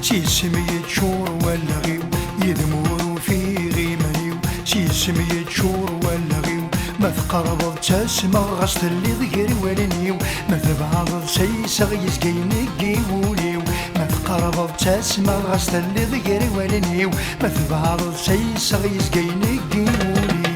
شي سمية شور ولا غيو يدمورو في غيمانيو شي سمية شور ولا غيو ما تقربض تسمى غصت اللي ضيري ولنيو ما تبعض سيسغ يسقيني قيوليو ما تقربض تسمى غصت اللي ضيري ولنيو ما تبعض سيسغ يسقيني قيوليو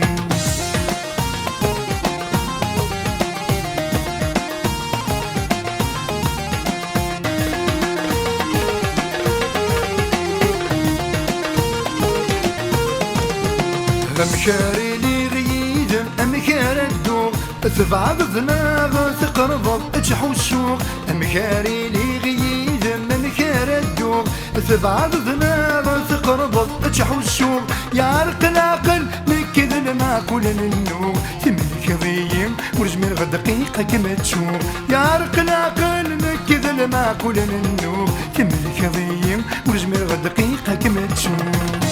مشاري لي غيد أمكار الدوغ تبعض ذناغ تقرض تحوسوغ أمكاري لي غيد أمكار الدوغ تبعض ذناغ تقرض تحوسوغ يعرق العقل نكد المعقول النوغ تملك ضيم ورزمير غد دقيقة كما تسوغ يعرق العقل نكد المعقول النوغ تملك ضيم ورزمير غد دقيقة كما تسوغ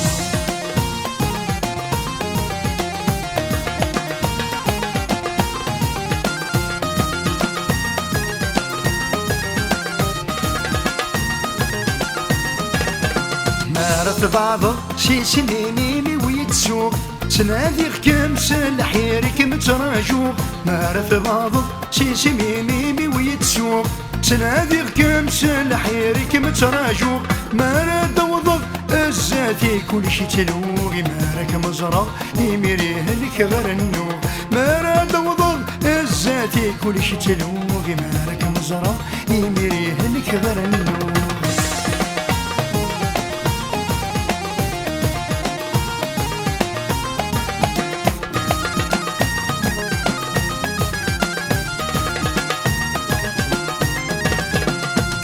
عرف بعض شي سنيني ويتسوق سنادي كم سلحيرك متراجوق ما عرف بعض شي سنيني ويتسوق سنادي كم سلحيرك متراجوق ما راد وضغ الزاتي كل شي تلوغي ما راك مزرع يميريه لك غير النوغ ما راد وضغ الزاتي كل شي تلوغي ما راك مزرع يميريه لك غير النوغ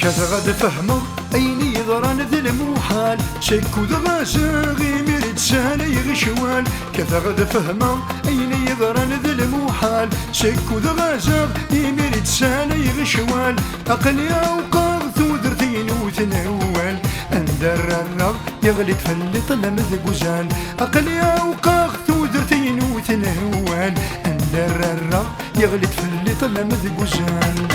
كذا غد فهمه أين يضران ذي المحال شكو ذا غازاغي ميرد سالة يغشوال كذا غد فهمه أين يضران ذي المحال شكو ذا غازاغي ميرد سالة يغشوال أقل أوقاغ ثودرتين وثنوال أندر الرغ يغلي تفلط لمذ بوزان أقل أوقاغ ثودرتين وثنوال أندر الرغ يغلي تفلط لمذ بوزان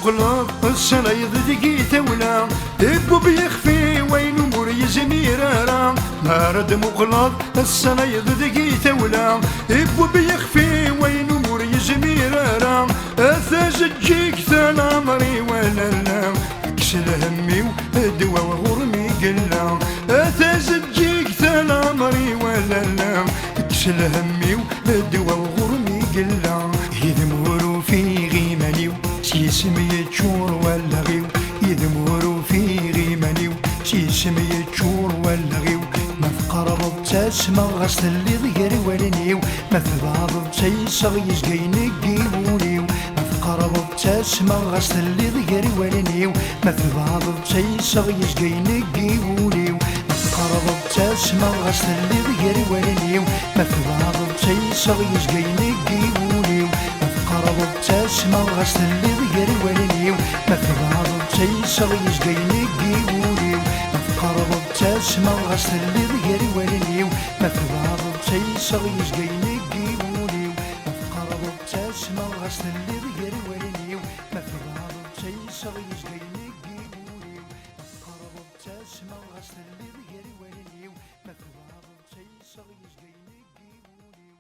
مقلب السنة يضدقي تولا إبو بيخفي وين أمور يزميرارا ما رد مقلب السنة يضدقي تولا إبو بيخفي وين أمور يزميرارا أثاز تجيك ثال عمري ولا لا اكسل همي ودوا وغرمي قلا أثاز تجيك ثال عمري ولا لا اكسل همي ودوا وغرمي قلا يدمورو في غيمانيو شي سمية شور ولا غيو يدمورو في غيمانيو شي سمية شور ولا غيو ما تقرب تسمى غسل اللي ضيري ولنيو ما تبعض تيسغ يسقيني قيبونيو ما تقرب تسمى غسل اللي ضيري ولنيو ما تبعض تيسغ يسقيني قيبونيو ما تقرب تسمى غسل اللي ضيري ولنيو ما تبعض تيسغ يسقيني قيبونيو قرب تسمى غسل اللي ضيري ولنيو ما تبعض تيسغ يسقيني قيبونيو ما قرب تسمى غسل اللي ضيري ولنيو ما تبعض تيسغ يسقيني قيبونيو ما قرب تسمى غسل اللي ضيري ولنيو ما تبعض تيسغ يسقيني قيبونيو ما قرب تسمى غسل اللي ضيري ولنيو ما تبعض تيسغ